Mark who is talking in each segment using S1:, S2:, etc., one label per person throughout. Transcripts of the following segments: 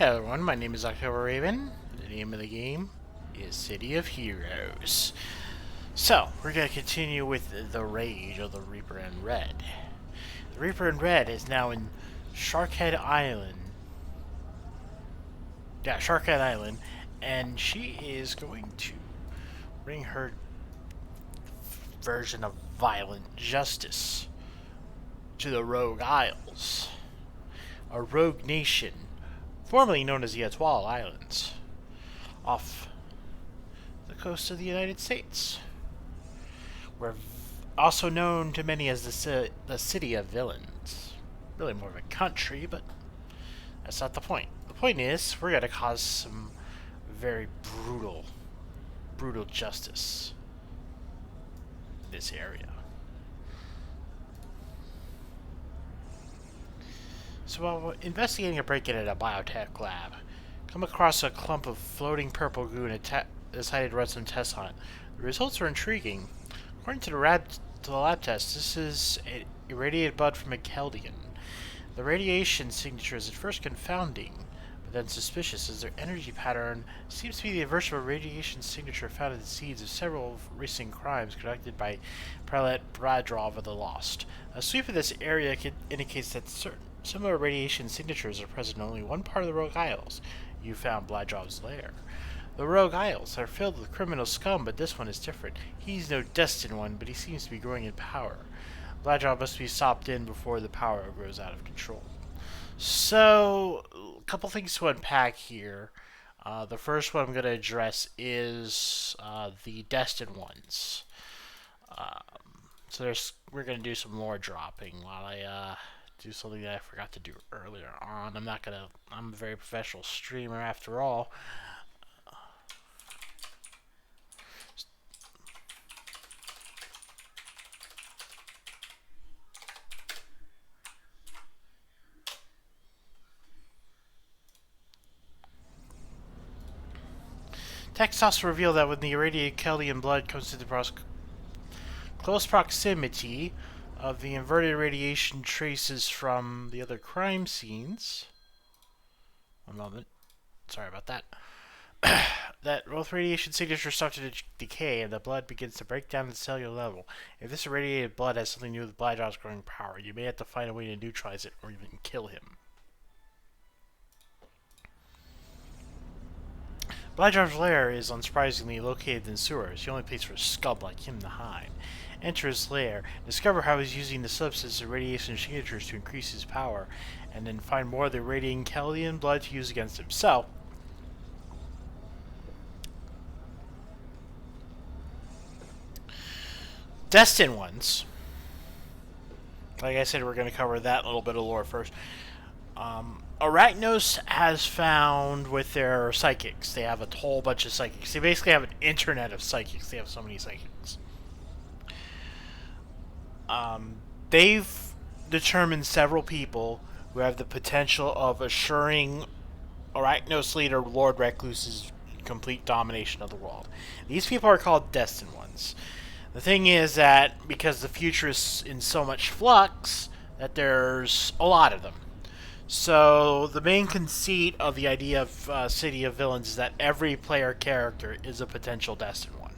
S1: Hello everyone, my name is October Raven. The name of the game is City of Heroes. So, we're going to continue with the Rage of the Reaper in Red. The Reaper in Red is now in Sharkhead Island. Yeah, Sharkhead Island. And she is going to bring her version of violent justice to the Rogue Isles, a rogue nation formerly known as the Etoile Islands, off the coast of the United States. We're also known to many as the City of Villains. Really more of a country, but that's not the point. The point is, we're going to cause some very brutal justice in this area. So while investigating a break-in at a biotech lab, come across a clump of floating purple goo and decided to run some tests on it. The results are intriguing. According to the lab test, this is irradiated blood from a Keldian. The radiation signature is at first confounding, but then suspicious, as their energy pattern seems to be the inverse of a radiation signature found in the seeds of several recent crimes conducted by Prelate Bradrov of the Lost. A sweep of this area indicates that similar radiation signatures are present in only one part of the Rogue Isles. You found Bladrov's lair. The Rogue Isles are filled with criminal scum, but this one is different. He's no destined one, but he seems to be growing in power. Bladrov must be stopped in before the power grows out of control. So, a couple things to unpack here. The first one I'm going to address is the destined ones. We're going to do some lore dropping while I do something that I forgot to do earlier on. I'm a very professional streamer after all. Texts also reveal that when the irradiated Keldian blood comes to the close proximity of the inverted radiation traces from the other crime scenes. One moment. Sorry about that. That both radiation signatures start to decay and the blood begins to break down at the cellular level. If this irradiated blood has something to do with Bladrov's growing power, you may have to find a way to neutralize it or even kill him. Bladrov's lair is unsurprisingly located in sewers, the only place for a scum like him to hide. Enter his lair, discover how he's using the substance of radiation signatures to increase his power, and then find more of the radiating Keldian blood to use against himself. Destined ones. Like I said, we're going to cover that little bit of lore first. Arachnos has found with their psychics. They have a whole bunch of psychics. They basically have an internet of psychics. They have so many psychics. They've determined several people who have the potential of assuring Arachnos leader Lord Recluse's complete domination of the world. These people are called Destined Ones. The thing is that because the future is in so much flux, that there's a lot of them. So the main conceit of the idea of City of Villains is that every player character is a potential destined one.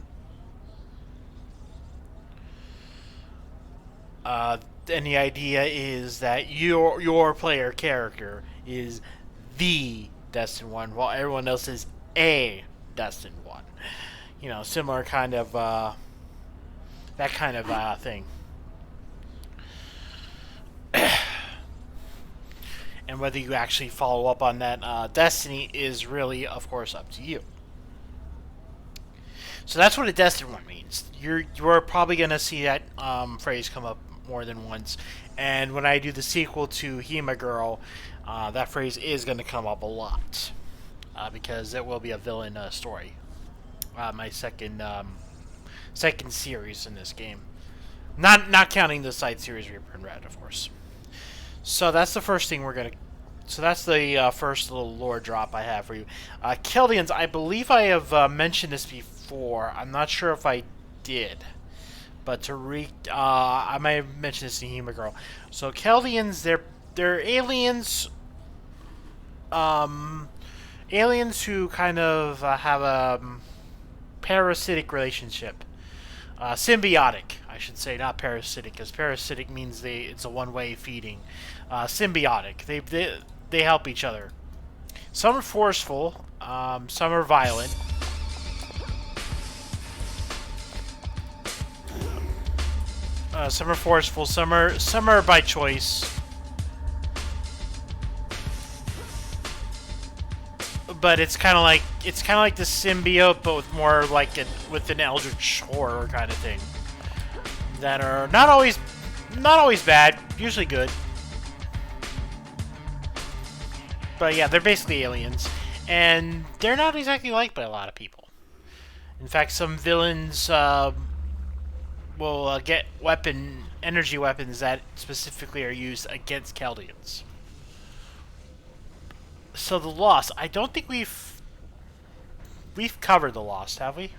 S1: And the idea is that your player character is the destined one, while everyone else is a destined one. You know, similar kind of that kind of thing. And whether you actually follow up on that destiny is really, of course, up to you. So that's what a destined one means. You're probably going to see that phrase come up more than once. And when I do the sequel to Hema Girl, that phrase is going to come up a lot. Because it will be a villain story. My second series in this game. Not counting the side series Reaper in Red, of course. So that's the first thing we're going to... So that's the first little lore drop I have for you. Keldians, I believe I have mentioned this before. I'm not sure if I did. But I might have mentioned this in Hema Girl. So Keldians, they're aliens Aliens who kind of have a parasitic relationship. Symbiotic, I should say, not parasitic, because parasitic means it's a one-way feeding. Symbiotic. They help each other. Some are forceful. Some are violent. Some are forceful. Some are by choice. But it's kind of like the symbiote, but with more like with an eldritch horror kind of thing. That are not always bad, usually good. But yeah, they're basically aliens, and they're not exactly liked by a lot of people. In fact, some villains will get energy weapons that specifically are used against Chaldeans. So the Lost, I don't think we've covered the Lost, have we?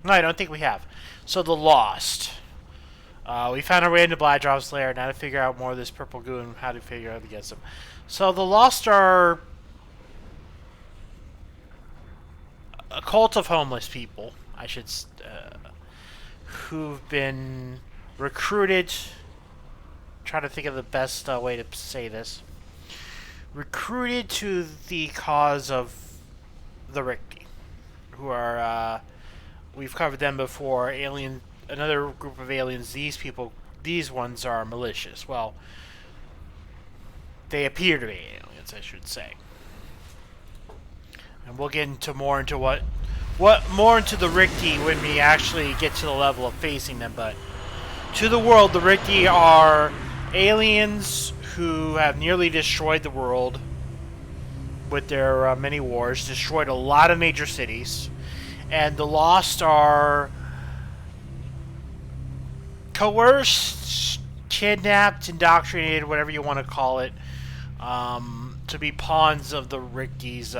S1: No, I don't think we have. So the Lost. We found our way into Bladrov's lair. Now to figure out more of this purple goo and how to figure out against them. So the Lost are a cult of homeless people, who've been recruited. Try to think of the best way to say this. Recruited to the cause of the Rikti, who are we've covered them before. Another group of aliens. These ones are malicious. Well, they appear to be aliens, I should say. And we'll get into more into the Rikti when we actually get to the level of facing them. But to the world, the Rikti are aliens who have nearly destroyed the world with their many wars, destroyed a lot of major cities, and the Lost are coerced, kidnapped, indoctrinated, whatever you want to call it, to be pawns of the Rikti's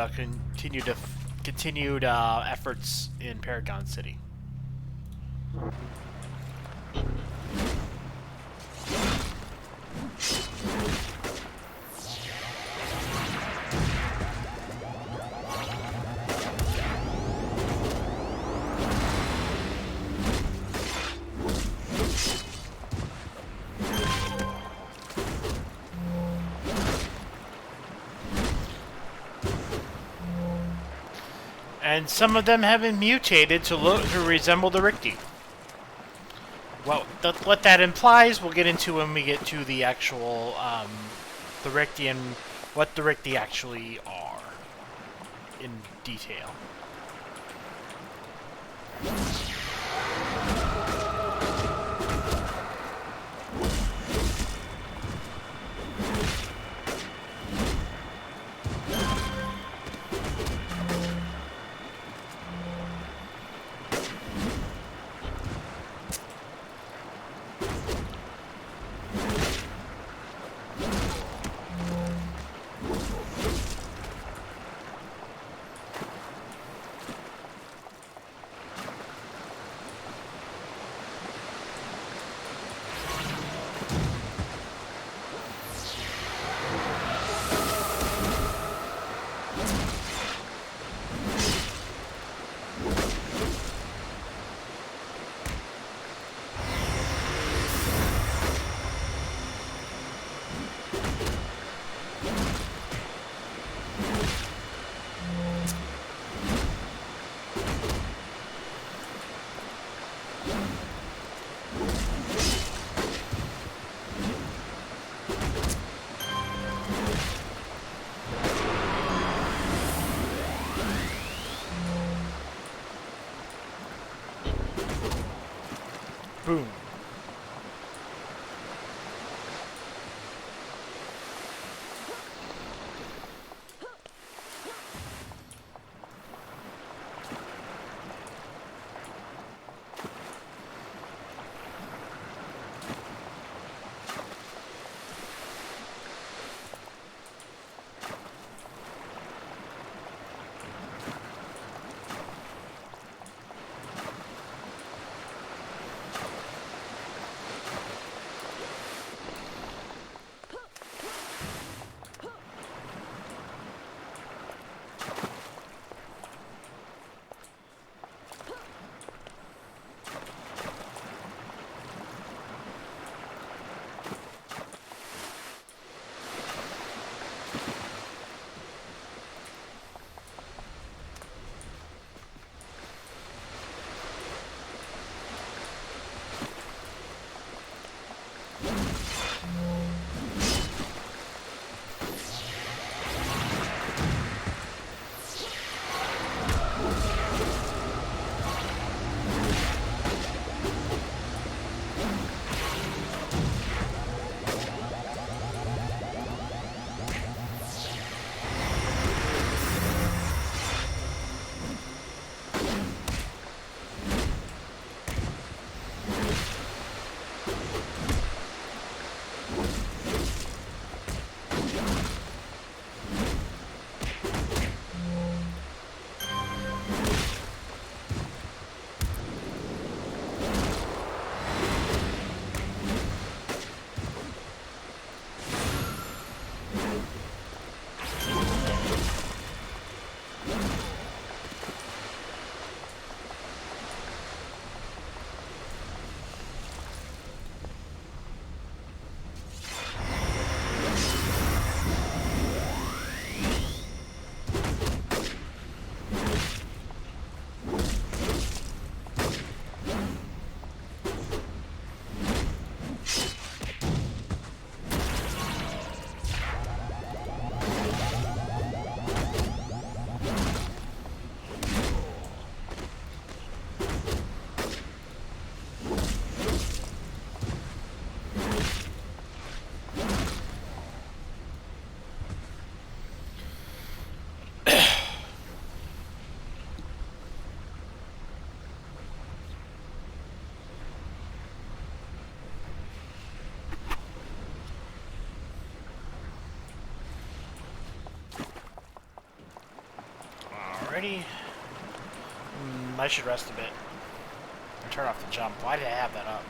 S1: continued efforts in Paragon City. And some of them have been mutated to resemble the Rikti. Well, what that implies, we'll get into when we get to the actual the Rikti and what the Rikti actually are in detail. Boom. Ready? I should rest a bit. And turn off the jump. Why did I have that up?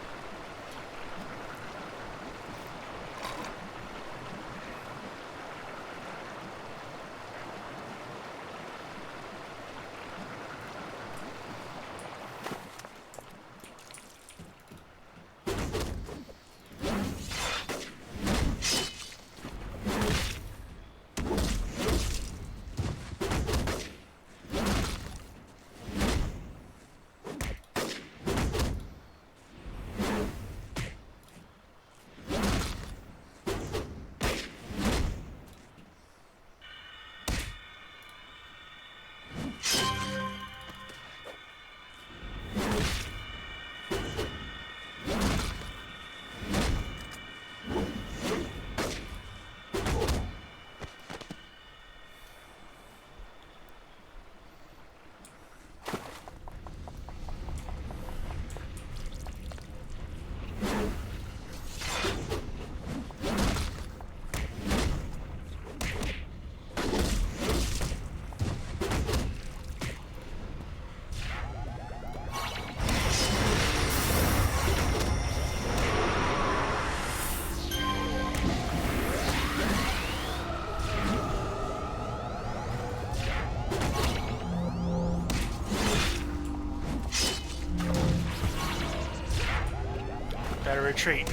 S1: Better retreat.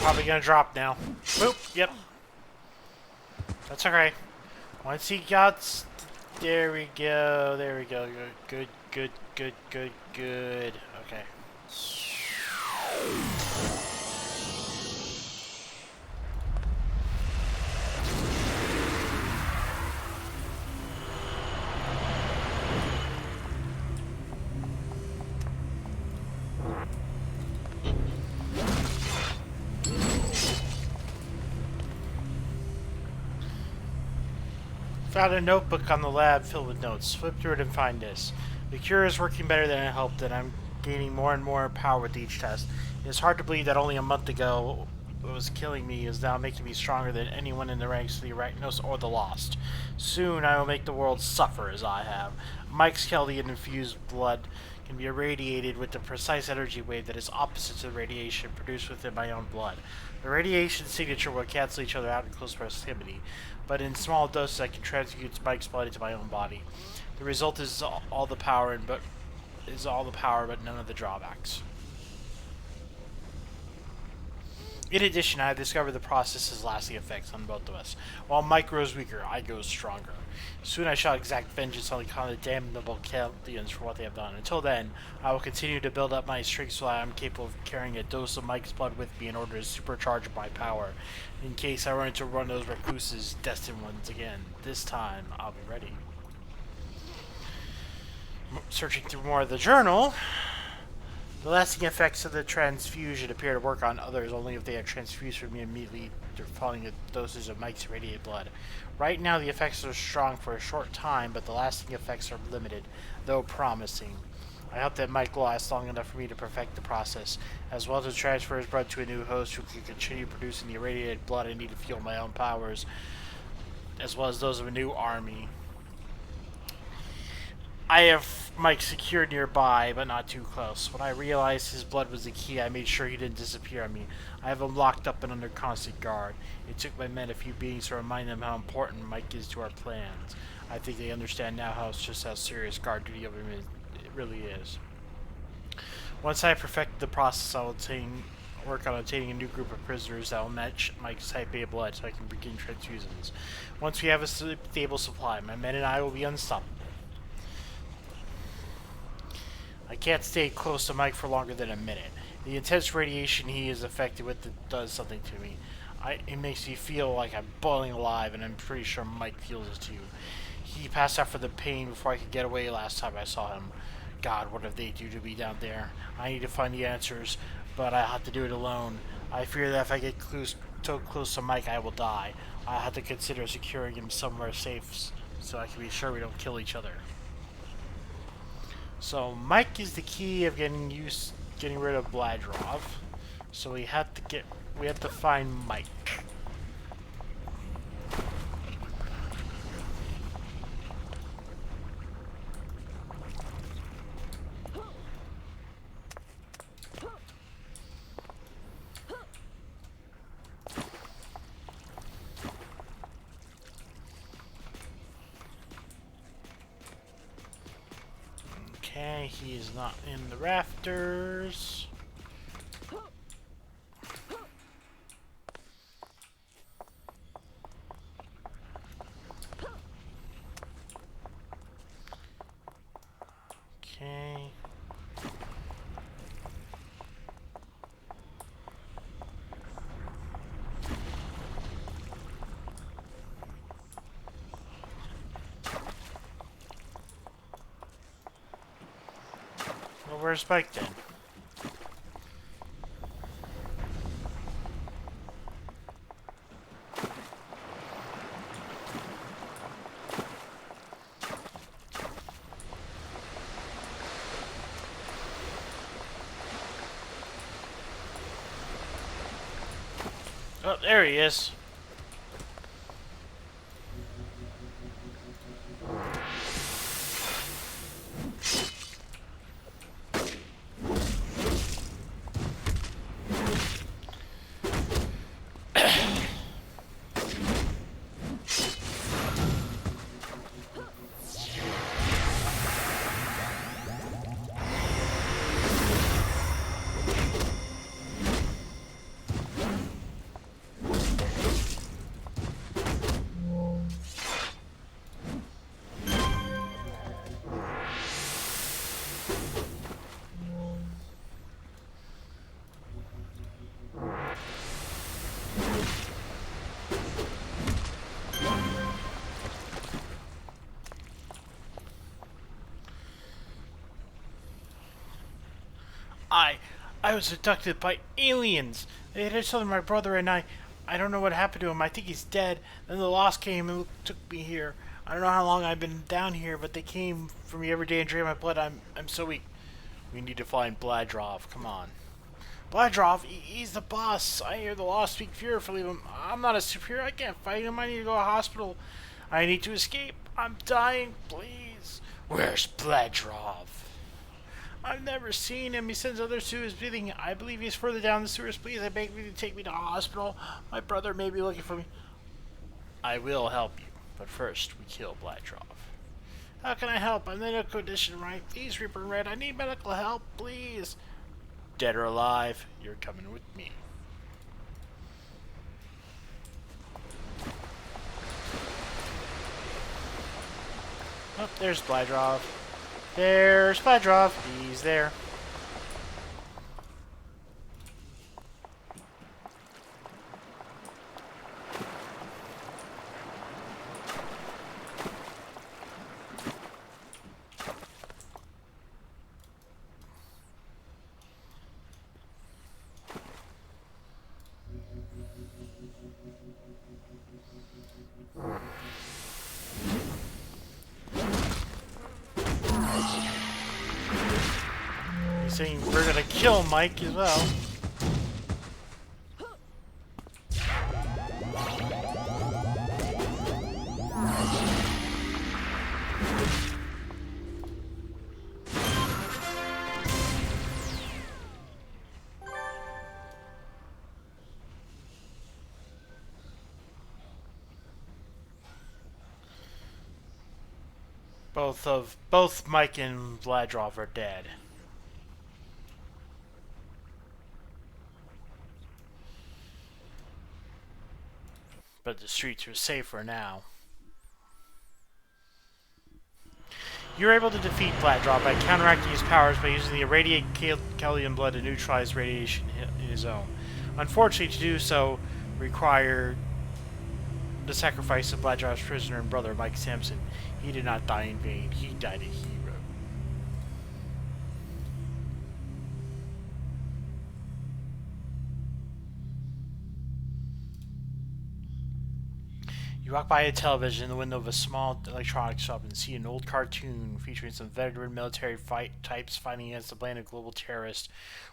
S1: Probably gonna drop now. Boop. Yep. That's okay. Once he got... There we go. There we go. Good, good, good, good, good. Okay. Found a notebook on the lab filled with notes. Flip through it and find this. The cure is working better than it hoped, and I'm gaining more and more power with each test. It is hard to believe that only a month ago what was killing me is now making me stronger than anyone in the ranks of the Arachnos or the Lost. Soon I will make the world suffer as I have. Mike's Kelly-infused blood can be irradiated with the precise energy wave that is opposite to the radiation produced within my own blood. The radiation signature will cancel each other out in close proximity, but in small doses I can transmute Mike's blood into my own body. The result is all the power, but none of the drawbacks. In addition, I have discovered the process's lasting effects on both of us. While Mike grows weaker, I grow stronger. Soon I shall exact vengeance on the damnable Chaldeans for what they have done. Until then, I will continue to build up my strength so I am capable of carrying a dose of Mike's blood with me in order to supercharge my power. In case I run into one of those recluses, destined ones again. This time, I'll be ready. Searching through more of the journal, the lasting effects of the transfusion appear to work on others only if they are transfused from me immediately following doses of Mike's irradiated blood. Right now, the effects are strong for a short time, but the lasting effects are limited, though promising. I hope that Mike will last long enough for me to perfect the process, as well as to transfer his blood to a new host who can continue producing the irradiated blood I need to fuel my own powers, as well as those of a new army. I have Mike secured nearby, but not too close. When I realized his blood was the key, I made sure he didn't disappear on me. I have him locked up and under constant guard. It took my men a few beatings to remind them how important Mike is to our plans. I think they understand now how serious guard duty of him it really is. Once I have perfected the process, I will work on obtaining a new group of prisoners that will match Mike's type A blood so I can begin transfusions. Once we have a stable supply, my men and I will be unstoppable. I can't stay close to Mike for longer than a minute. The intense radiation he is affected with does something to me. It makes me feel like I'm boiling alive, and I'm pretty sure Mike feels it too. He passed out for the pain before I could get away last time I saw him. God, what did they do to me down there? I need to find the answers, but I have to do it alone. I fear that if I get too close to Mike, I will die. I have to consider securing him somewhere safe so I can be sure we don't kill each other. So Mike is the key of getting rid of Bladrov. So we have to find Mike. Okay, he is not in the rafters. Okay. Well, where's Mike then? Oh, there he is. I I was abducted by aliens. They had something my brother and I don't know what happened to him. I think he's dead. Then the Lost came and took me here. I don't know how long I've been down here, but they came for me every day and drained my blood. I'm so weak. We need to find Bladrov. Come on. Bladrov, he's the boss. I hear the Lost speak fearfully of him. I'm not a superior. I can't fight him. I need to go to a hospital. I need to escape. I'm dying. Please. Where's Bladrov? I've never seen him. He sends others to his bidding. I believe he's further down the sewers. Please, I beg you to take me to a hospital. My brother may be looking for me. I will help you, but first we kill Bladrov. How can I help? I'm in a condition, right? Please, Reaper Red. I need medical help, please. Dead or alive, you're coming with me. Oh, there's Bladrov. There's Bladrov. He's there. Saying we're gonna kill Mike as well. Both Mike and Bladrov are dead. But the streets are safer now. You're able to defeat Bladrov by counteracting his powers by using the irradiate Kellyan blood to neutralize radiation in his own. Unfortunately, to do so, required the sacrifice of Bladjar's prisoner and brother, Mike Sampson. He did not die in vain. He died a hero. You walk by a television in the window of a small electronics shop and see an old cartoon featuring some veteran military types fighting against a band of global terrorists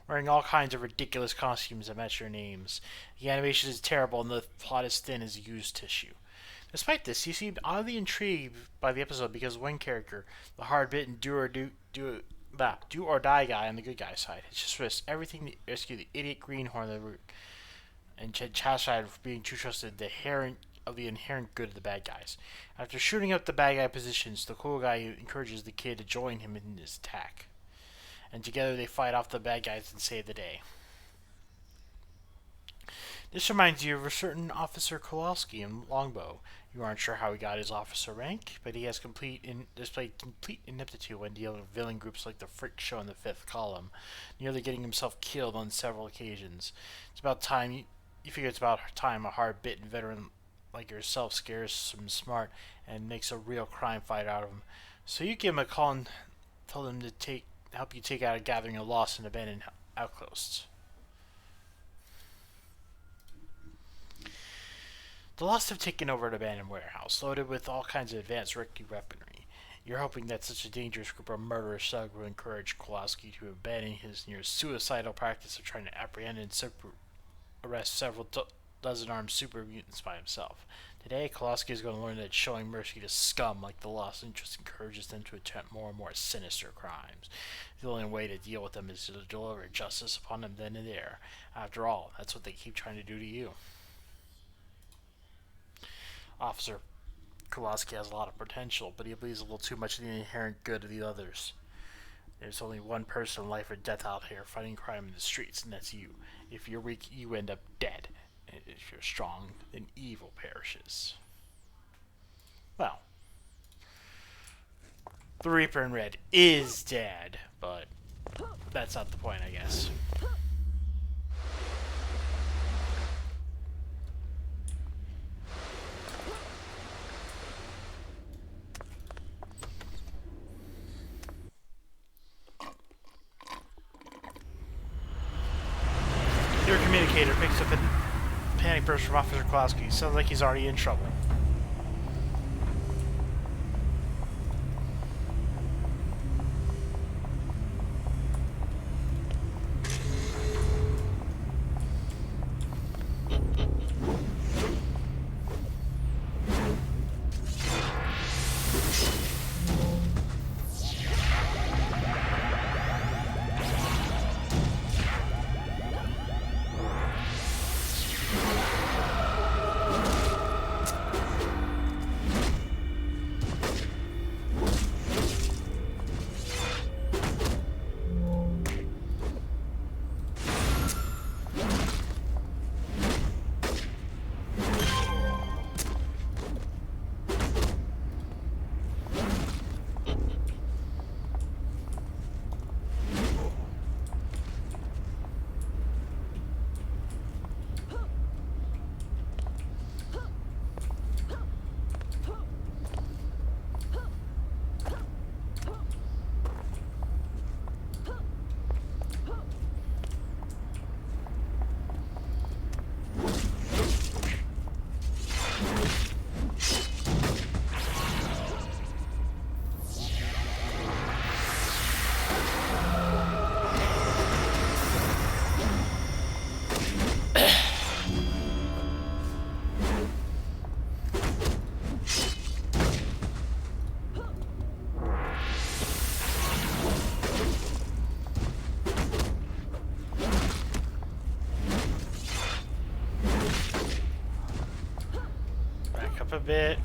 S1: wearing all kinds of ridiculous costumes that match their names. The animation is terrible and the plot is thin as used tissue. Despite this, you seem oddly intrigued by the episode because one character, the hard-bitten do or die guy on the good guy side, has just risked everything to rescue the idiot greenhorn and chastised for being too trusted of the inherent good of the bad guys. After shooting up the bad guy positions, the cool guy encourages the kid to join him in his attack. And together they fight off the bad guys and save the day. This reminds you of a certain Officer Kowalski in Longbow. You aren't sure how he got his officer rank, but he has displayed complete ineptitude when dealing with villain groups like the Freak Show in the Fifth Column, nearly getting himself killed on several occasions. You figure it's about time a hard-bitten veteran like yourself scares some smart and makes a real crime fight out of him. So you give him a call and tell him to help you take out a gathering of lost and abandoned outposts. The Lost have taken over an abandoned warehouse, loaded with all kinds of advanced risky weaponry. You're hoping that such a dangerous group of murderous thugs will encourage Kowalski to abandon his near suicidal practice of trying to apprehend and arrest several dozen armed super mutants by himself. Today, Kowalski is going to learn that showing mercy to scum like the Lost Interest encourages them to attempt more and more sinister crimes. The only way to deal with them is to deliver justice upon them then and there. After all, that's what they keep trying to do to you. Officer Kowalski has a lot of potential, but he believes a little too much in the inherent good of the others. There's only one person, life or death, out here fighting crime in the streets, and that's you. If you're weak, you end up dead. And if you're strong, then evil perishes. Well, the Reaper in Red is dead, but that's not the point, I guess. Your communicator picks up a panic burst from Officer Kowalski. Sounds like he's already in trouble. A bit.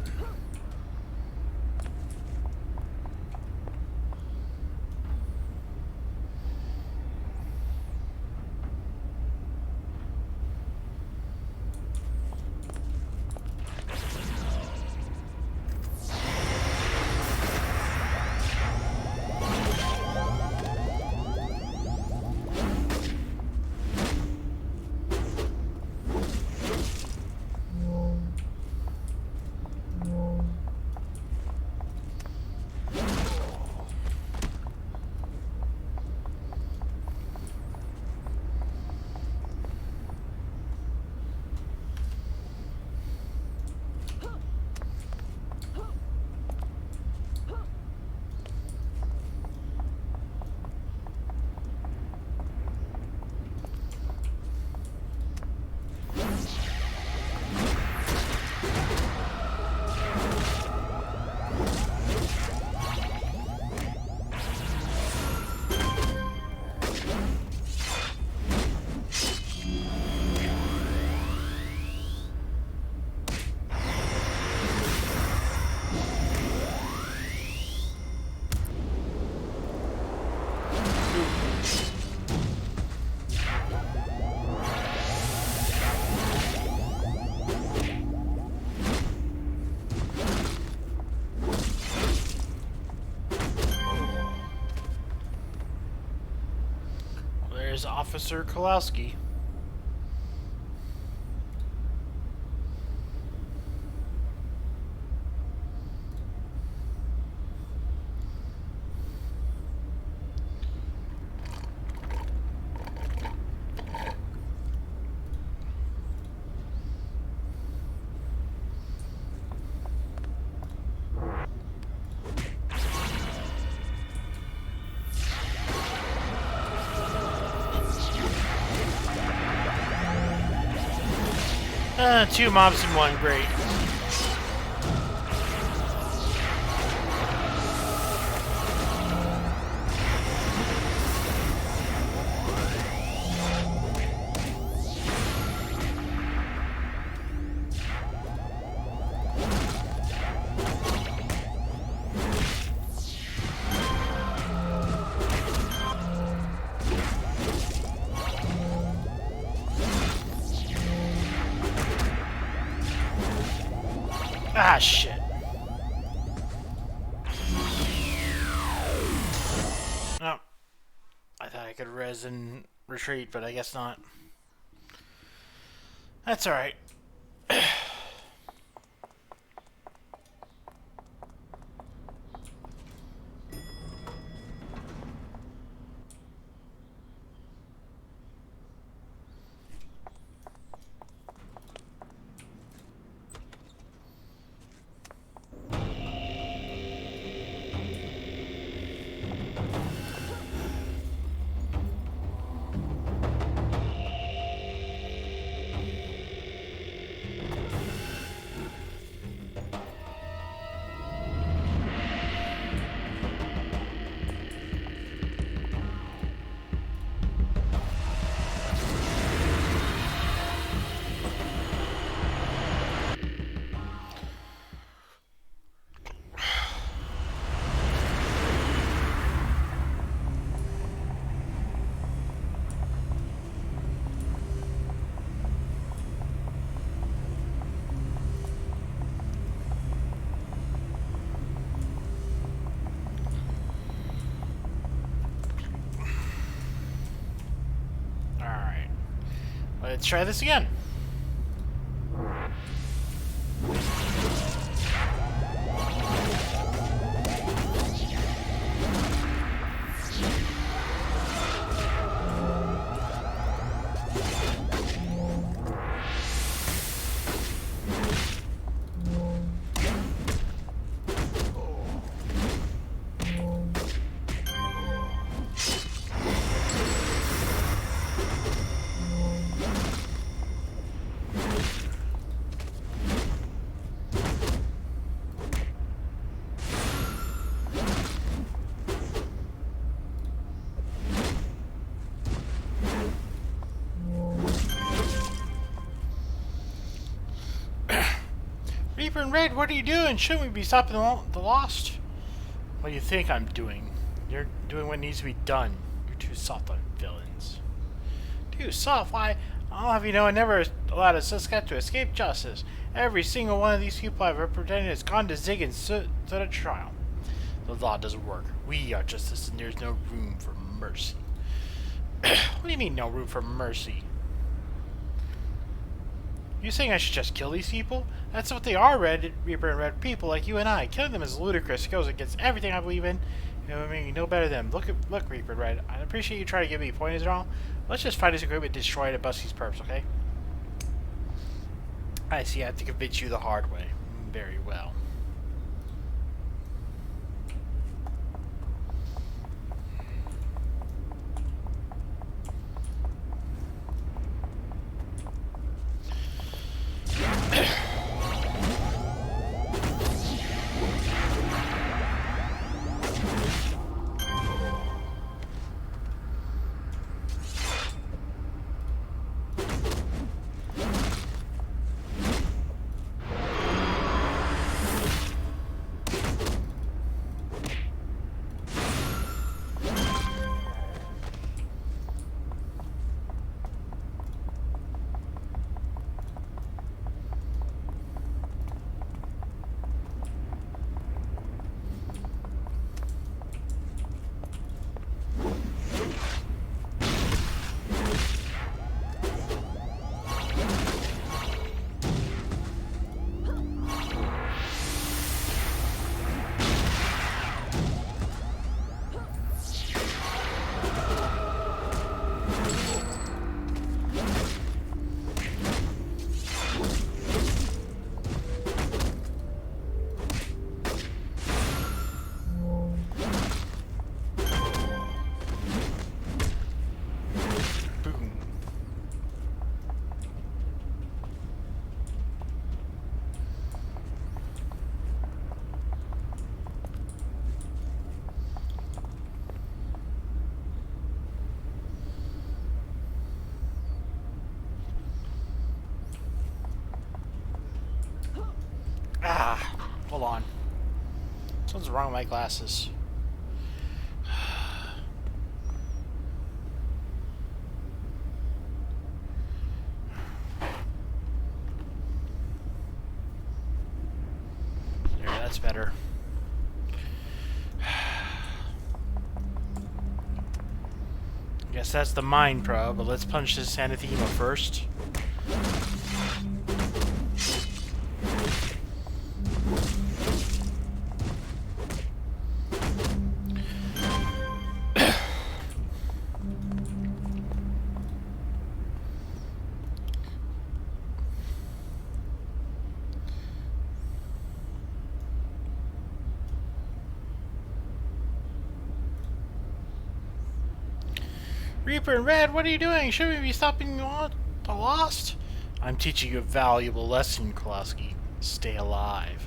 S1: There's Officer Kowalski. Two mobs in one, great. Ah, shit. Oh. I thought I could res and retreat, but I guess not. That's alright. Alright. Let's try this again. Reaper in Red, what are you doing? Shouldn't we be stopping the Lost? What do you think I'm doing? You're doing what needs to be done. You're too soft on villains. Too soft? Why? I'll have you know I never allowed a suspect to escape justice. Every single one of these people I've represented has gone to Zig and stood at trial. The law doesn't work. We are justice and there's no room for mercy. What do you mean no room for mercy? You saying I should just kill these people? That's what they are, Reaper and Red people like you and I. Killing them is ludicrous. It goes against everything I believe in. You know, I mean, you know better than them. Look, Reaper and Red. I appreciate you trying to give me pointers and all. Let's just find this agreement, destroy it, and bust these perps, okay? I see. I have to convince you the hard way. Very well. Hold on. Something's wrong with my glasses. There, that's better. Guess that's the mind probe, but let's punch this anathema first. Reaper and Red, what are you doing? Should we be stopping the Lost? I'm teaching you a valuable lesson, Kowalski. Stay alive.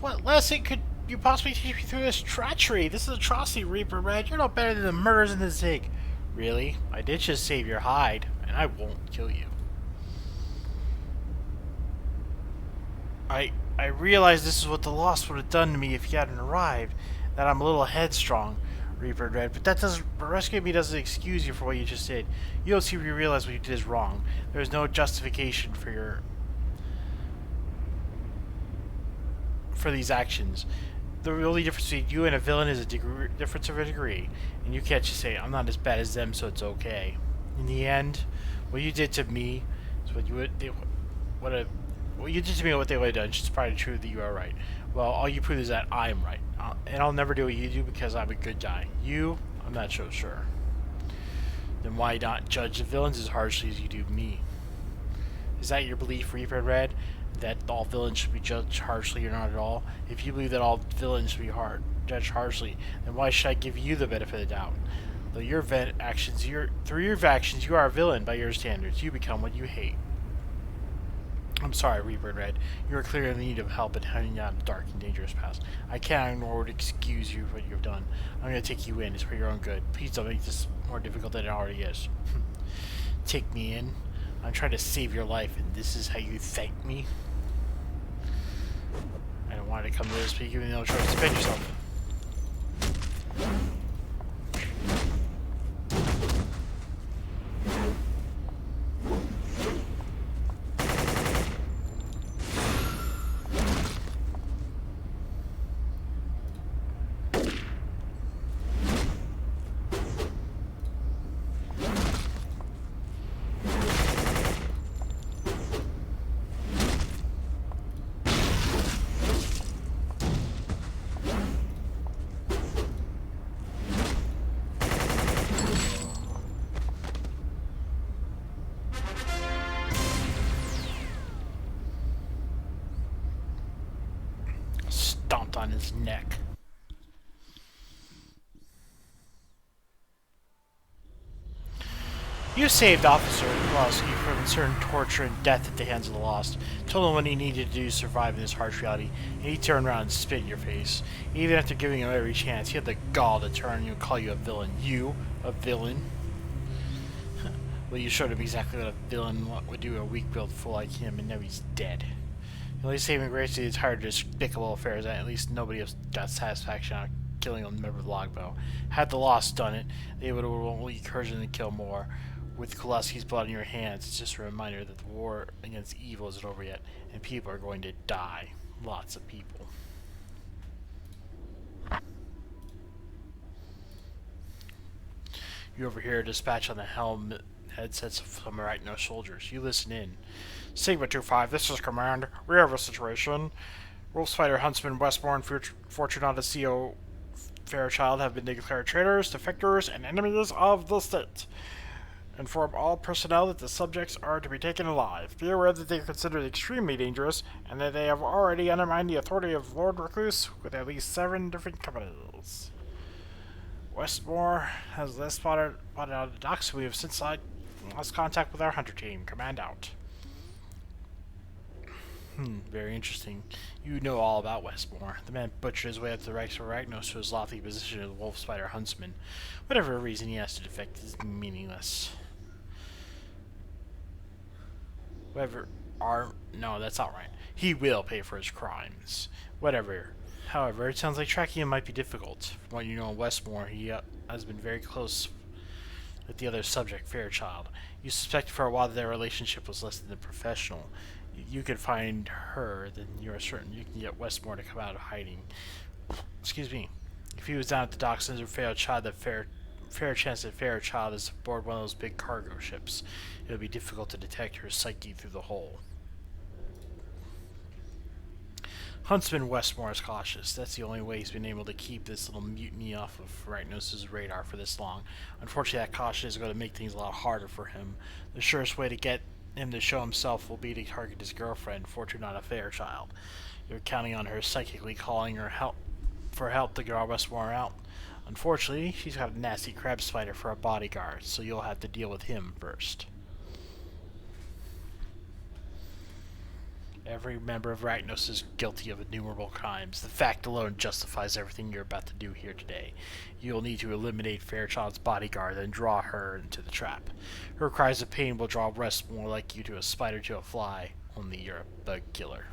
S1: What lesson could you possibly teach me through this treachery? This is atrocity, Reaper Red. You're no better than the murderers in the Zig. Really? I did just save your hide, and I won't kill you. I realize this is what the Lost would have done to me if you hadn't arrived. That I'm a little headstrong, Reaper Red, but that doesn't rescue me doesn't excuse you for what you just did. You don't seem to realize what you did is wrong. There is no justification for these actions. The only difference between you and a villain is a difference of a degree, and you can't just say I'm not as bad as them, so it's okay. In the end, what you did to me is what you did to me what they would have done. It's probably true that you are right. Well, all you prove is that I'm right. And I'll never do what you do because I'm a good guy. You, I'm not so sure. Then why not judge the villains as harshly as you do me? Is that your belief, Reaper Red? That all villains should be judged harshly or not at all? If you believe that all villains should be judged harshly, then why should I give you the benefit of the doubt? Through your actions, you are a villain by your standards. You become what you hate. I'm sorry, Reaper Red. You are clearly in need of help in heading out a dark and dangerous path. I cannot ignore or excuse you for what you have done. I'm going to take you in. It's for your own good. Please don't make this more difficult than it already is. Take me in. I'm trying to save your life, and this is how you thank me? I don't want to come to this, but you give me no choice. Defend yourself. Stomped on his neck. You saved Officer Kowalski from certain torture and death at the hands of the Lost. Told him what he needed to do to survive in this harsh reality, and he turned around and spit in your face. Even after giving him every chance, he had the gall to turn you and call you a villain. You, a villain? Well, you showed him exactly what a villain would do to a weak-willed fool like him, and now he's dead. The only saving grace to the entire despicable affair is that at least nobody else got satisfaction out of killing a member of the Longbow. Had the Lost done it, they would have only encouraged them to kill more. With Kowalski's blood in your hands, it's just a reminder that the war against evil isn't over yet, and people are going to die. Lots of people. You overhear a dispatch on the helm headsets from Arachno soldiers. You listen in. Sigma 2-5, this is Command. We have a situation. Wolf Spider Huntsman Westbourne, Fortunata CO Fairchild have been declared traitors, defectors, and enemies of the state. Inform all personnel that the subjects are to be taken alive. Be aware that they are considered extremely dangerous, and that they have already undermined the authority of Lord Recluse with at least 7 different companies. Westmore has last spotted out the docks. We have since lost contact with our hunter team. Command out. Very interesting. You know all about Westmore. The man butchered his way up to the ranks of Arachnos to his lofty position as a Wolf Spider Huntsman. Whatever reason he has to defect is meaningless. No, that's not right. He will pay for his crimes. Whatever. However, it sounds like tracking him might be difficult. From what you know of Westmore, he has been very close with the other subject, Fairchild. You suspected for a while that their relationship was less than professional. You could find her, then you are certain you can get Westmore to come out of hiding. Excuse me. If he was down at the docks under Fairchild, the fair chance that Fairchild is aboard one of those big cargo ships. It would be difficult to detect her psyche through the hole. Huntsman Westmore is cautious. That's the only way he's been able to keep this little mutiny off of Ragnos' radar for this long. Unfortunately, that caution is going to make things a lot harder for him. The surest way to get him to show himself will be to target his girlfriend, Fortunata Fairchild. You're counting on her psychically calling her for help to draw Westmore out. Unfortunately, she's got a nasty crab spider for a bodyguard, so you'll have to deal with him first. Every member of Ragnos is guilty of innumerable crimes. The fact alone justifies everything you're about to do here today. You'll need to eliminate Fairchild's bodyguard and draw her into the trap. Her cries of pain will draw rest more like you to a spider to a fly, only you're a bug killer.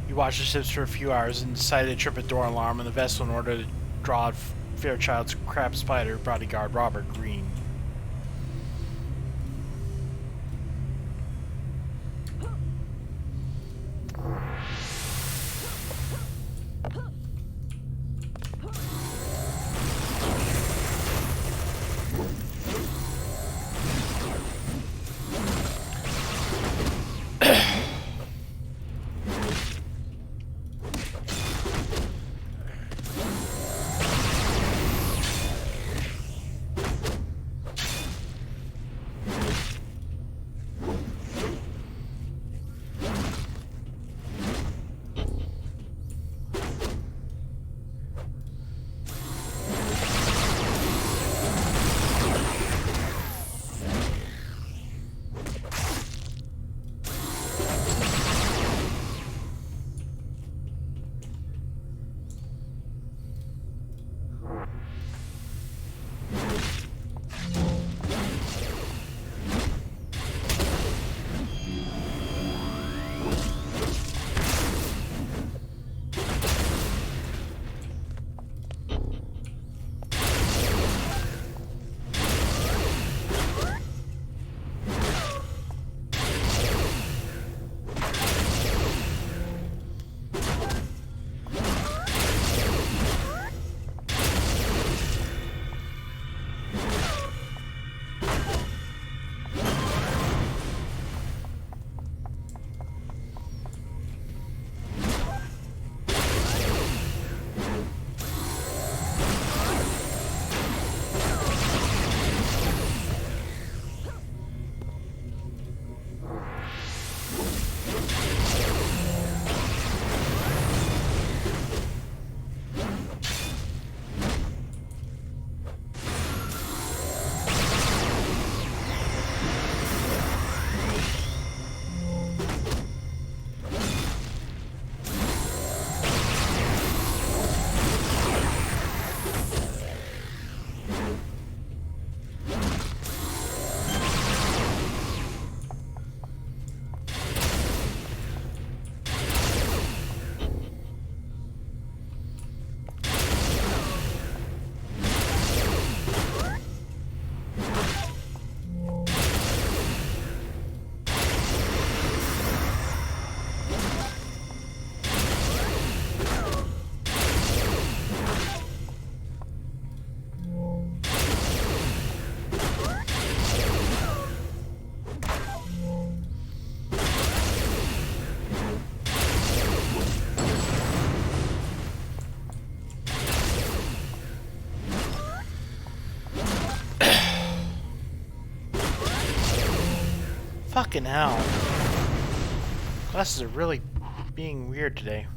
S1: You watched the ships for a few hours and decided to trip a door alarm on the vessel in order to draw out Fairchild's crab spider bodyguard Robert Green. Fucking hell. Glasses are really being weird today.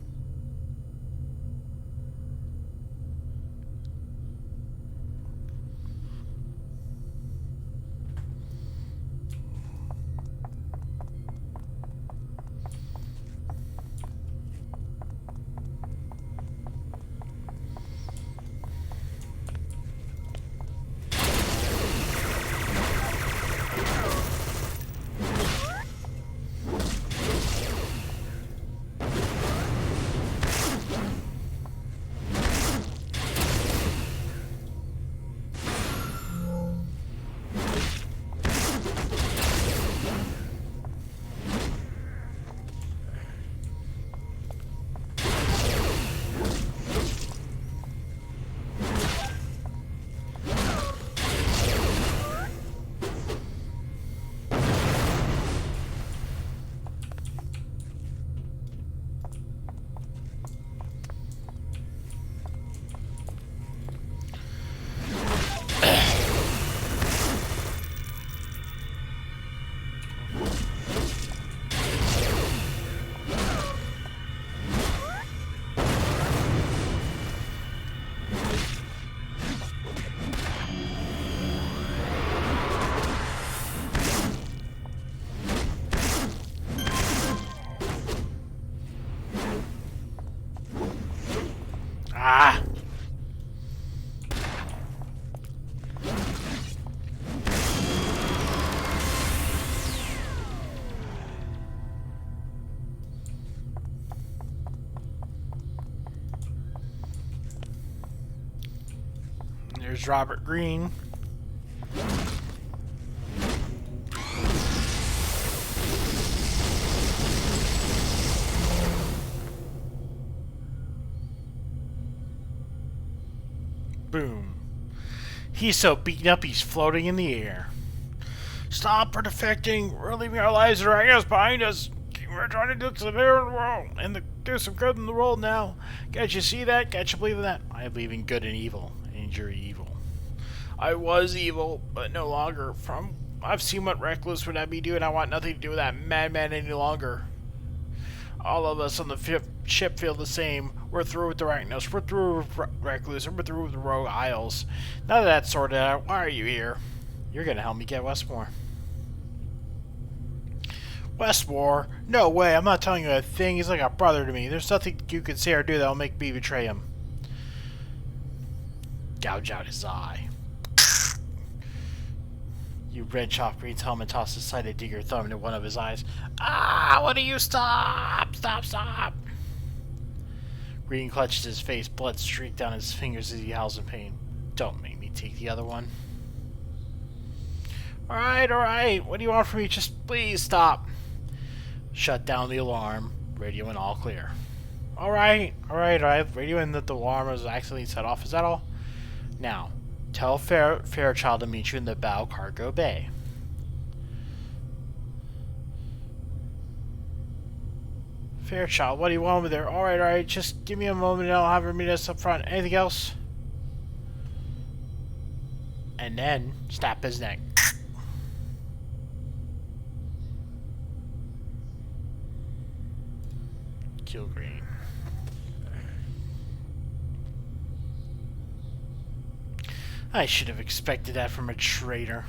S1: Ah! There's Robert Green. Boom. He's so beaten up he's floating in the air. Stop for defecting. We're leaving our lives and our ideas behind us. We're trying to do some good in the world and do some good in the world now. Can't you see that? Can't you believe in that? I believe in good and evil, and you're evil. I was evil, but no longer. I've seen what Reckless would have me do, and I want nothing to do with that madman any longer. All of us on the ship feel the same. We're through with the Arachnos. We're through with Recluse. And we're through with the Rogue Isles. Now that that's sorted out, why are you here? You're gonna help me get Westmore. Westmore? No way. I'm not telling you a thing. He's like a brother to me. There's nothing you can say or do that'll make me betray him. Gouge out his eye. You wrench off Green's helmet, toss aside and dig your thumb into one of his eyes. Ah! What do you stop? Stop! Stop! Green clutches his face. Blood streaked down his fingers as he howls in pain. Don't make me take the other one. Alright, alright. What do you want from me? Just please stop. Shut down the alarm. Radio in all clear. Alright, alright, alright. Radio in that the alarm was accidentally set off. Is that all? Now, tell Fairchild to meet you in the bow cargo bay. Fairchild, what do you want over there? Alright, alright. Just give me a moment and I'll have her meet us up front. Anything else? And then, snap his neck. Kill Green. I should have expected that from a traitor.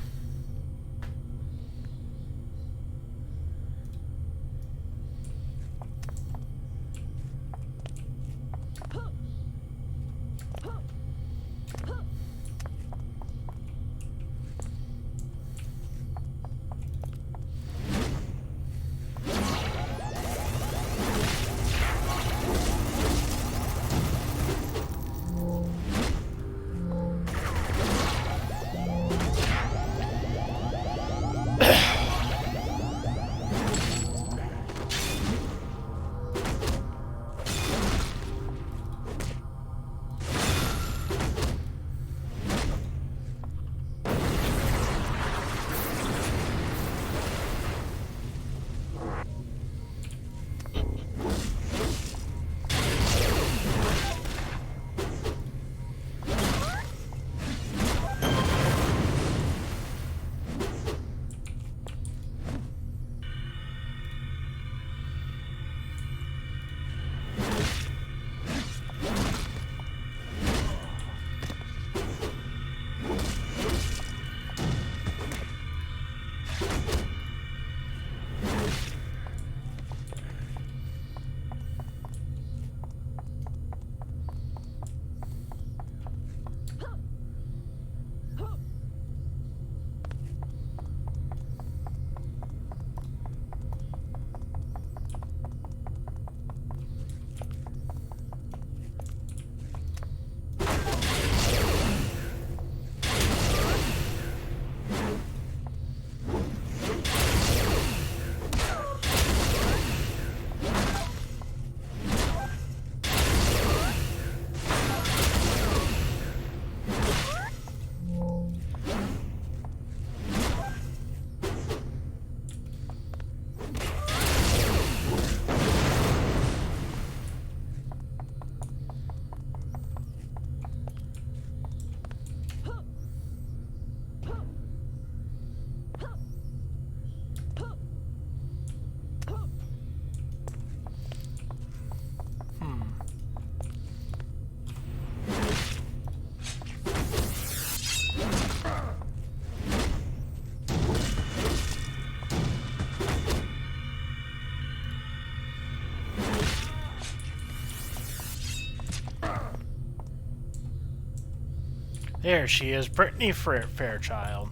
S1: There she is, Brittany Fairchild.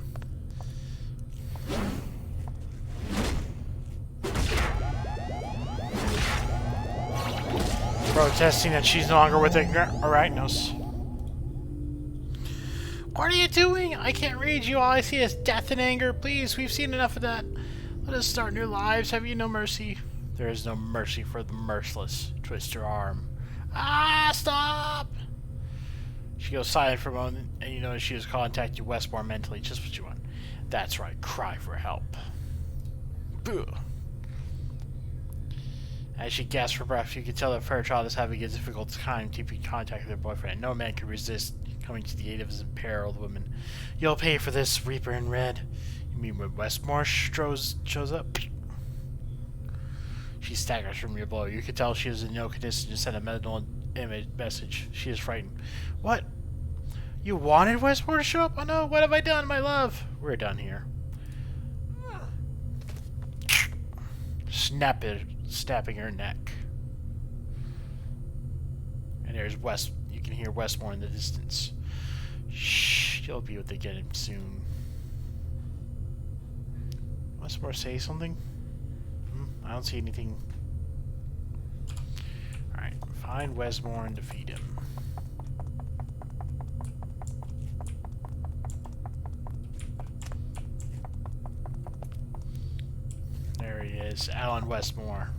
S1: Protesting that she's no longer with the Arachnos. What are you doing? I can't read you. All I see is death and anger. Please, we've seen enough of that. Let us start new lives. Have you no mercy? There is no mercy for the merciless. Twist her arm. Ah, stop! She goes silent for a moment, and you notice she has contacted Westmore mentally. Just what you want. That's right. Cry for help. Ugh. As she gasps for breath, you can tell that Fairchild is having a difficult time keeping contact with her boyfriend. No man can resist coming to the aid of his imperiled woman. You'll pay for this, Reaper in Red. You mean when Westmore shows up? She staggers from your blow. You can tell she is in no condition to send a mental message. She is frightened. What? You wanted Westmore to show up? Oh no, what have I done, my love? We're done here. Snapping her neck. And there's West. You can hear Westmore in the distance. Shh, you'll be able to get him soon. Westmore say something? I don't see anything. Alright, find Westmore and defeat him. There he is, Alan Westmore.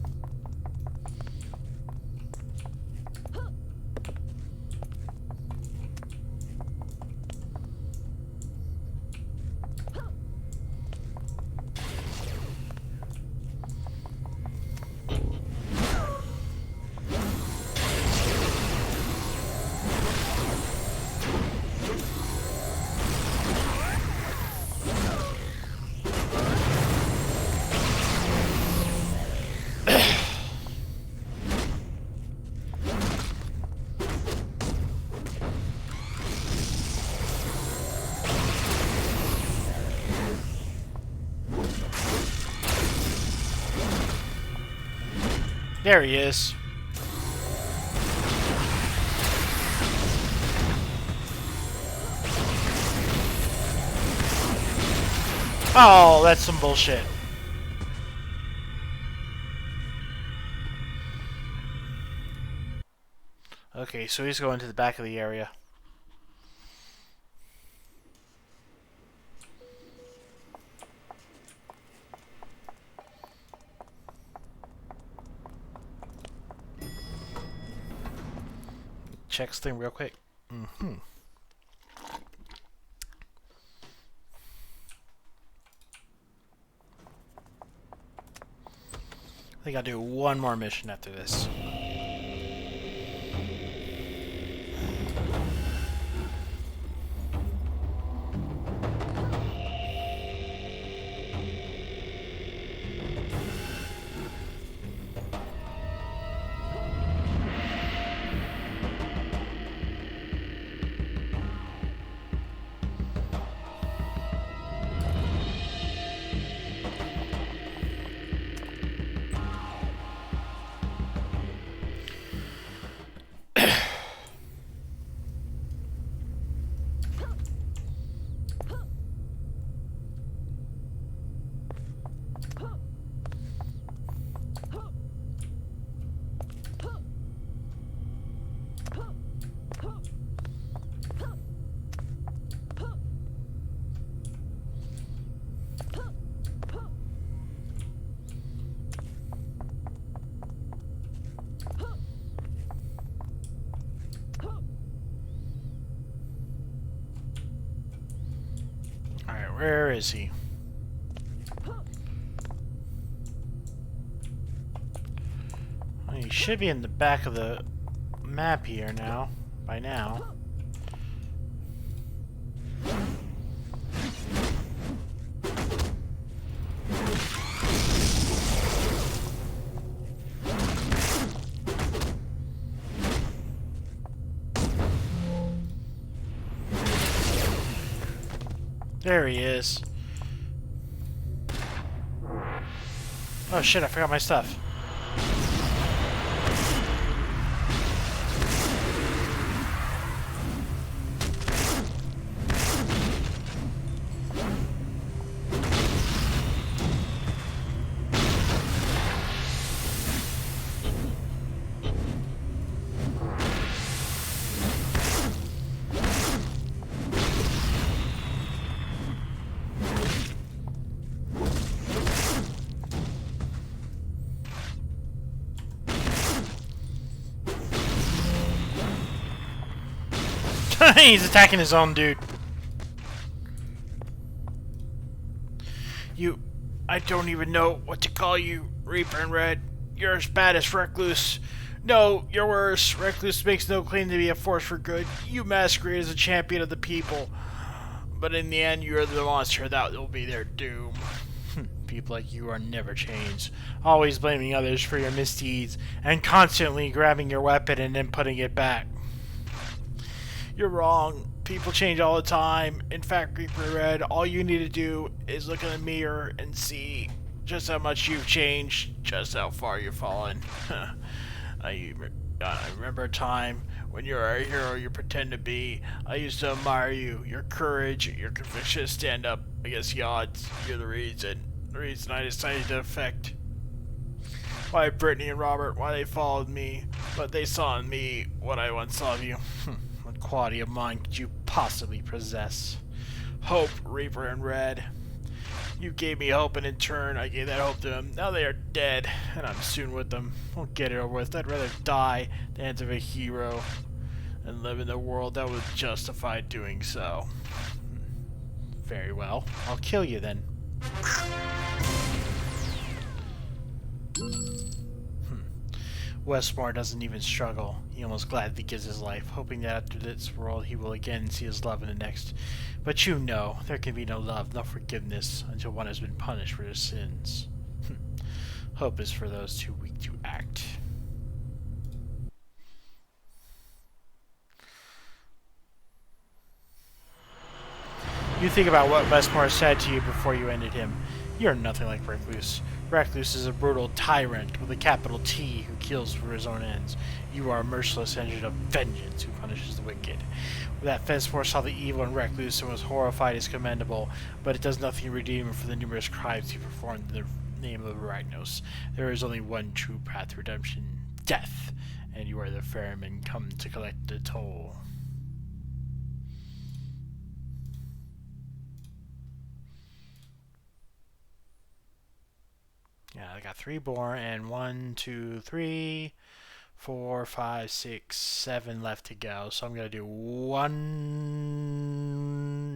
S1: There he is. Oh, that's some bullshit. Okay, so he's going to the back of the area. Check this thing real quick. I think I'll do one more mission after this. Where is he? Well, he should be in the back of the map here now, by now. There he is. Oh shit, I forgot my stuff. He's attacking his own dude. I don't even know what to call you, Reaper in Red. You're as bad as Recluse. No, you're worse. Recluse makes no claim to be a force for good. You masquerade as a champion of the people. But in the end, you're the monster that will be their doom. People like you are never changed. Always blaming others for your misdeeds, and constantly grabbing your weapon and then putting it back. You're wrong. People change all the time. In fact, Reaper Red, all you need to do is look in the mirror and see just how much you've changed, just how far you've fallen. I remember a time when you were a hero you pretend to be. I used to admire you, your courage, your conviction to stand up against the odds. You're the reason I decided to defect. Why Brittany and Robert, why they followed me, but they saw in me what I once saw of you. What quality of mind could you possibly possess? Hope, Reaper in Red. You gave me hope, and in turn, I gave that hope to them. Now they are dead, and I'm soon with them. Won't get it over with. I'd rather die at the hands of a hero and live in a world that would justify doing so. Very well. I'll kill you then. Westmore doesn't even struggle. He almost gladly gives his life, hoping that after this world he will again see his love in the next. But you know, there can be no love, no forgiveness, until one has been punished for his sins. Hope is for those too weak to act. You think about what Westmore said to you before you ended him. You're nothing like Recluse. Recluse is a brutal tyrant with a capital T who kills for his own ends. You are a merciless engine of vengeance who punishes the wicked. That Westmore saw the evil in Recluse and was horrified is commendable, but it does nothing redeeming for the numerous crimes he performed in the name of Arachnos. There is only one true path to redemption, death, and you are the ferryman come to collect the toll. Yeah, I got 3 more, and 1, 2, 3, 4, 5, 6, 7 left to go. So I'm gonna do one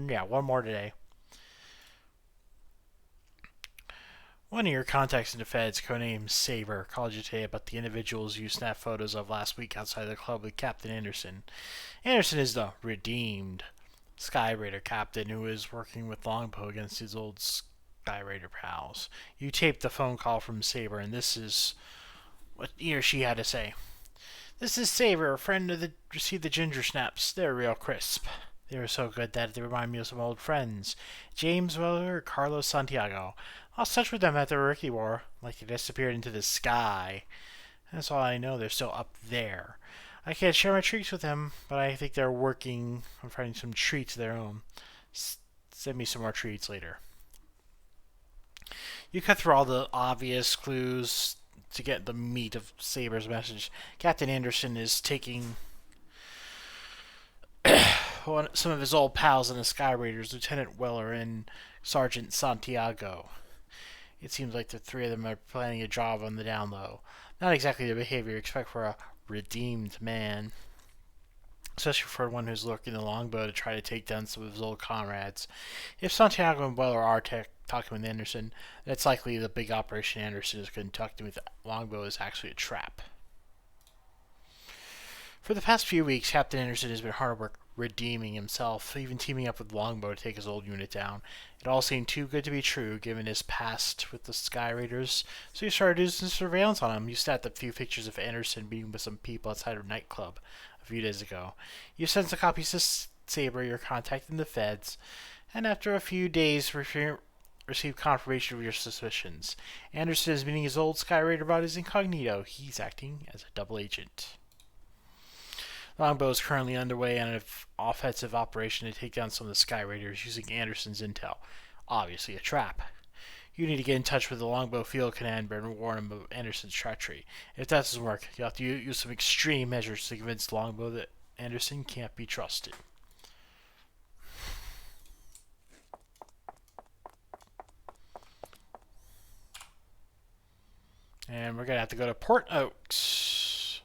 S1: more today. One of your contacts in the feds, codenamed Saber, called you today about the individuals you snapped photos of last week outside the club with Captain Anderson. Anderson is the redeemed Sky Raider captain who is working with Longbow against his old Sky Raider pals. You taped the phone call from Saber, and this is what he or she had to say. This is Saber, a friend of received the ginger snaps. They're real crisp. They were so good that they remind me of some old friends. James Weller or Carlos Santiago. Lost touch with them after the Rookie War, like they disappeared into the sky. That's all I know, they're still up there. I can't share my treats with them, but I think they're working on finding some treats of their own. Send me some more treats later. You cut through all the obvious clues to get the meat of Saber's message. Captain Anderson is taking some of his old pals in the Sky Raiders, Lieutenant Weller and Sergeant Santiago. It seems like the 3 of them are planning a job on the down low. Not exactly the behavior you expect for a redeemed man, especially for one who's lurking the longbow to try to take down some of his old comrades. If Santiago and Weller are talking with Anderson, it's likely the big operation Anderson is conducting with longbow is actually a trap. For the past few weeks, Captain Anderson has been hard at work redeeming himself, even teaming up with Longbow to take his old unit down. It all seemed too good to be true, given his past with the Sky Raiders, so he started doing some surveillance on him. You snapped a few pictures of Anderson meeting with some people outside a nightclub a few days ago. You sent some copies to Saber, your contact in the feds, and after a few days received confirmation of your suspicions. Anderson is meeting his old Sky Raider buddies incognito. He's acting as a double agent. Longbow is currently underway on an offensive operation to take down some of the Sky Raiders using Anderson's intel. Obviously a trap. You need to get in touch with the Longbow field commander and warn him of Anderson's treachery. If that doesn't work, you'll have to use some extreme measures to convince Longbow that Anderson can't be trusted. And we're going to have to go to Port Oaks.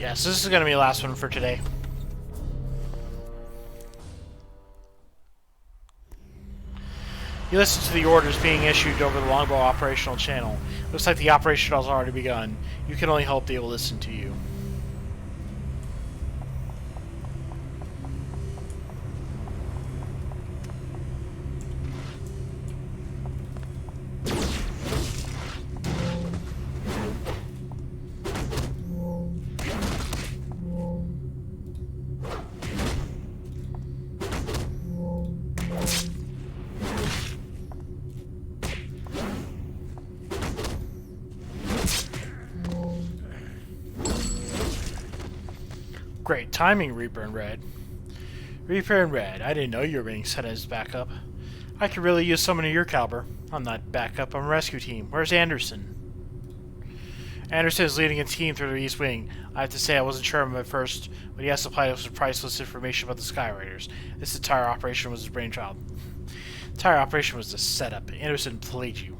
S1: Yes, this is going to be the last one for today. You listen to the orders being issued over the longbow operational channel. Looks like the operation has already begun. You can only hope they will listen to you. Great timing, Reaper in Red. Reaper in Red, I didn't know you were being set as backup. I could really use someone of your caliber. I'm not backup, I'm a rescue team. Where's Anderson? Anderson is leading a team through the East Wing. I have to say I wasn't sure of him at first, but he has supplied us with priceless information about the Skyriders. This entire operation was his brainchild. The entire operation was a setup. Anderson played you.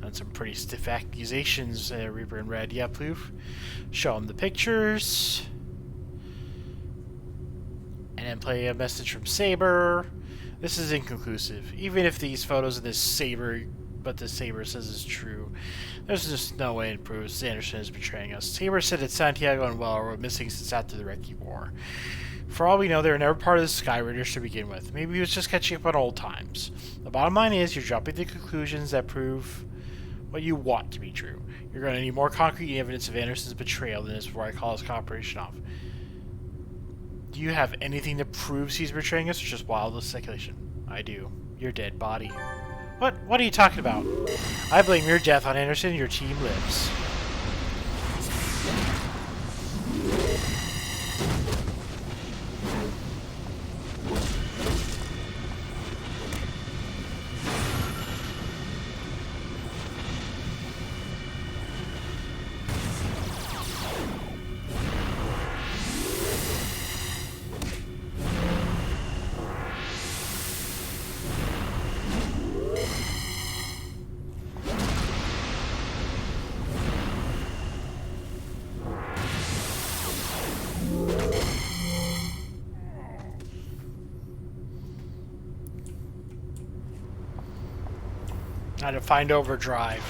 S1: That's some pretty stiff accusations, Reaper in Red. Yeah, Poof. Show him the pictures. And then play a message from Saber. This is inconclusive. Even if these photos of this Saber, but the Saber says is true, there's just no way it proves Anderson is betraying us. Saber said that Santiago and Weller were missing since after the Recce War. For all we know, they were never part of the Skyriders to begin with. Maybe he was just catching up on old times. The bottom line is, you're jumping to conclusions that prove what you want to be true. You're going to need more concrete evidence of Anderson's betrayal than this before I call his cooperation off. Do you have anything that proves he's betraying us, or just wild speculation? I do. Your dead body. What are you talking about? I blame your death on Anderson, your team lives. How to find overdrive.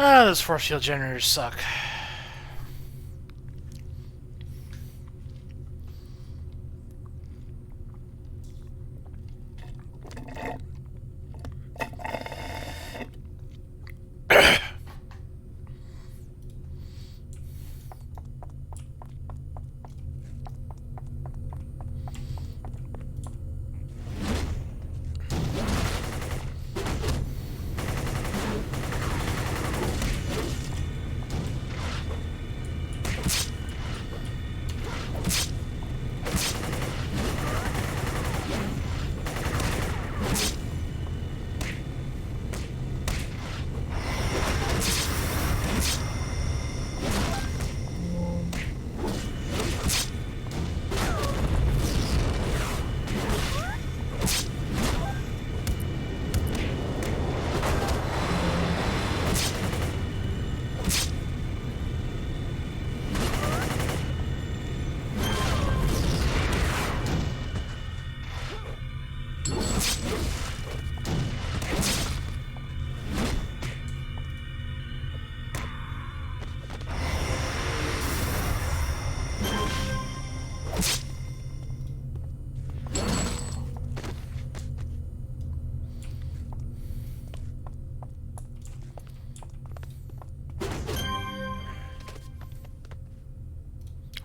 S1: Ah, those force field generators suck.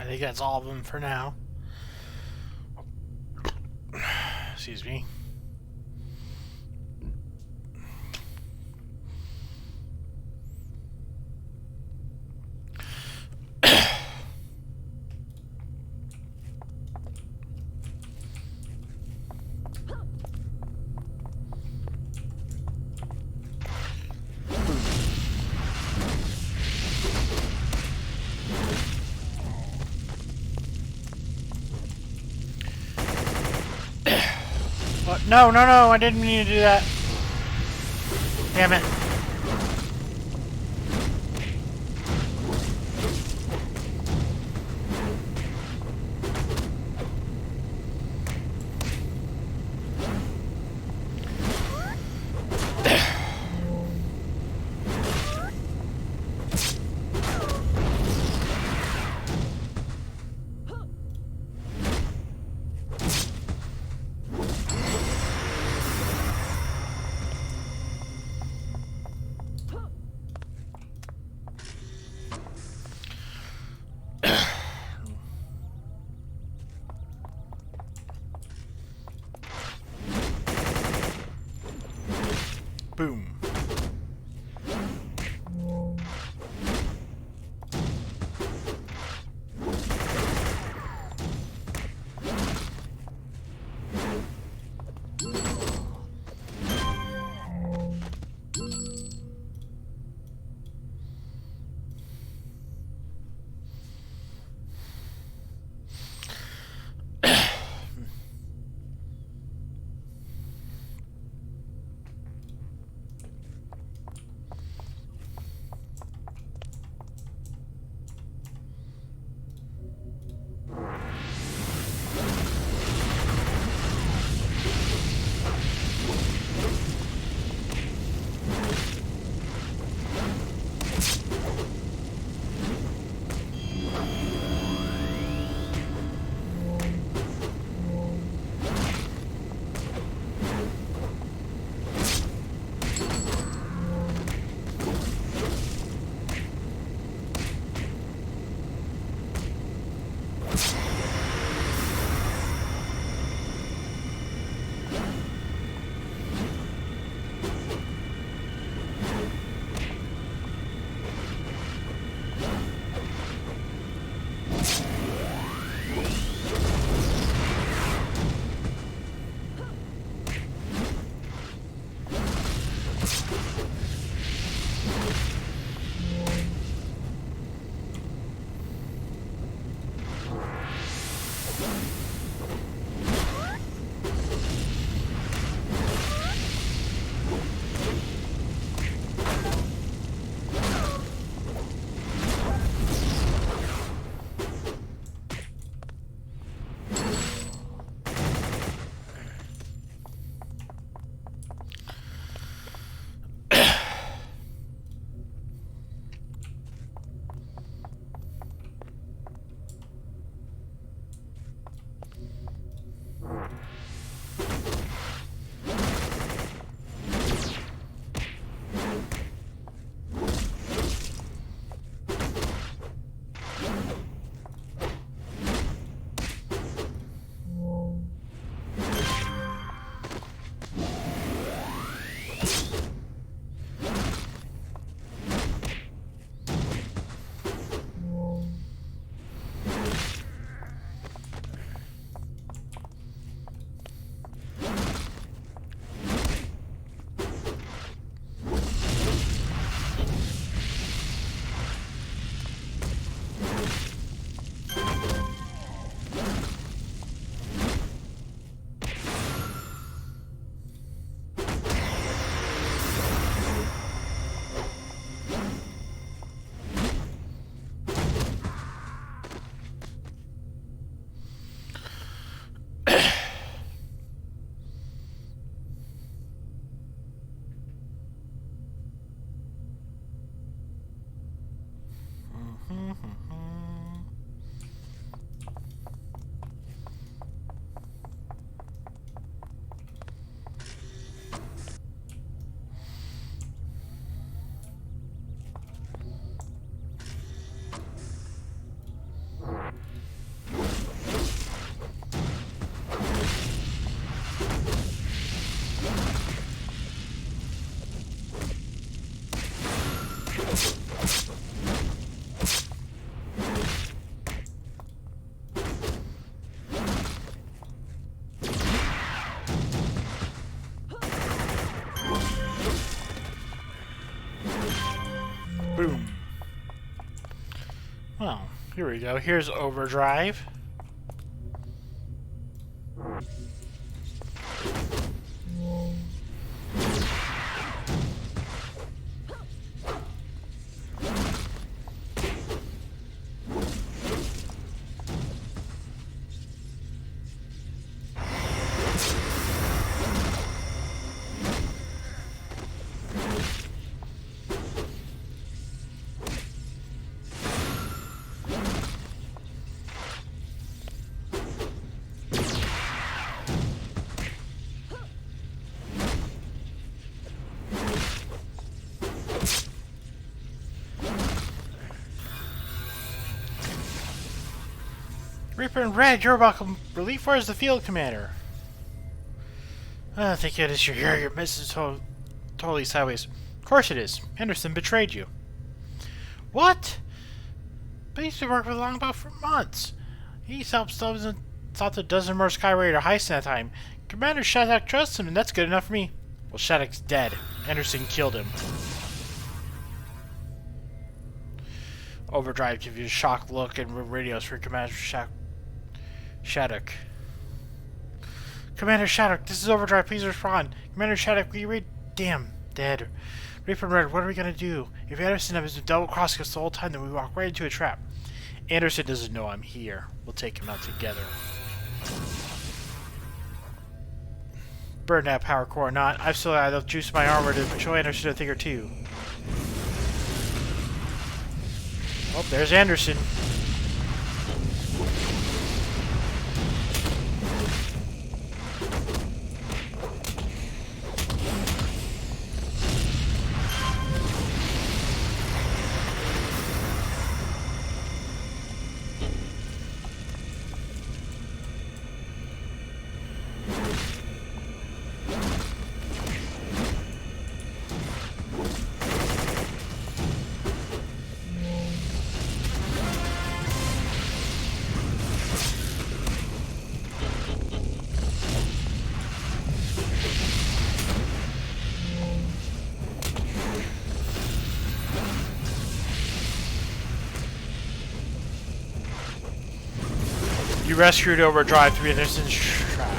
S1: I think that's all of them for now. Excuse me. What? No, no, no, I didn't mean to do that. Damn it. Boom. Here we go. Here's Overdrive. Reaper and Red, you're welcome. Relief, where's the field commander? Thank goodness you're here. Your message is totally sideways. Of course it is. Henderson betrayed you. What? But he used to work with Longbow for months. He's helped stopped a dozen more Skyraider heists in that time. Commander Shattuck trusts him, and that's good enough for me. Well, Shattuck's dead. Henderson killed him. Overdrive gives you a shocked look and radios for Commander Shattuck. Commander Shattuck, this is Overdrive. Please respond. Commander Shattuck, will you read? Damn, dead. Reaper and Red, what are we gonna do? If Anderson has been double-crossing us the whole time, then we walk right into a trap. Anderson doesn't know I'm here. We'll take him out together. Burn that power core or not. I've still got enough juice in my armor to show Anderson a thing or two. Oh, there's Anderson. You rescued Overdrive through Anderson's trap.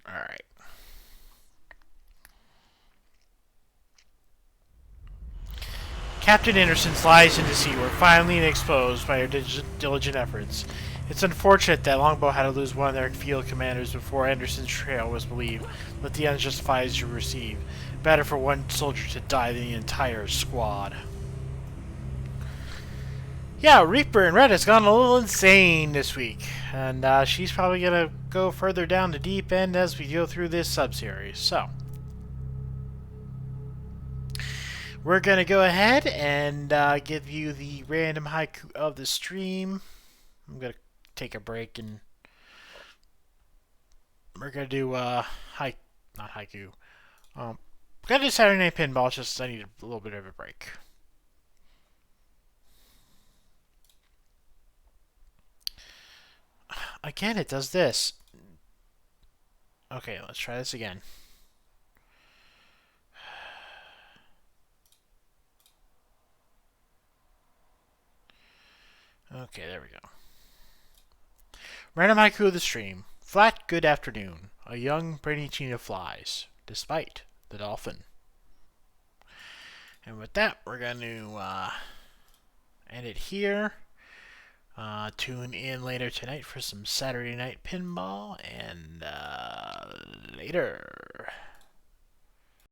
S1: Alright. Captain Anderson's lies and deceit were finally exposed by your diligent efforts. It's unfortunate that Longbow had to lose one of their field commanders before Anderson's trail was believed, but the end justifies you receive. Better for one soldier to die than the entire squad. Yeah, Reaper and Red has gone a little insane this week, and she's probably going to go further down the deep end as we go through this sub-series. So, we're going to go ahead and give you the random haiku of the stream. I'm going to take a break, and we're going to do not haiku. We're going to do Saturday Night Pinball, just I need a little bit of a break. Again, it does this. Okay, let's try this again. Okay, there we go. Random haiku of the stream. Flat good afternoon. A young brainy cheetah flies, despite the dolphin. And with that, we're going to end it here. Tune in later tonight for some Saturday Night Pinball, and later.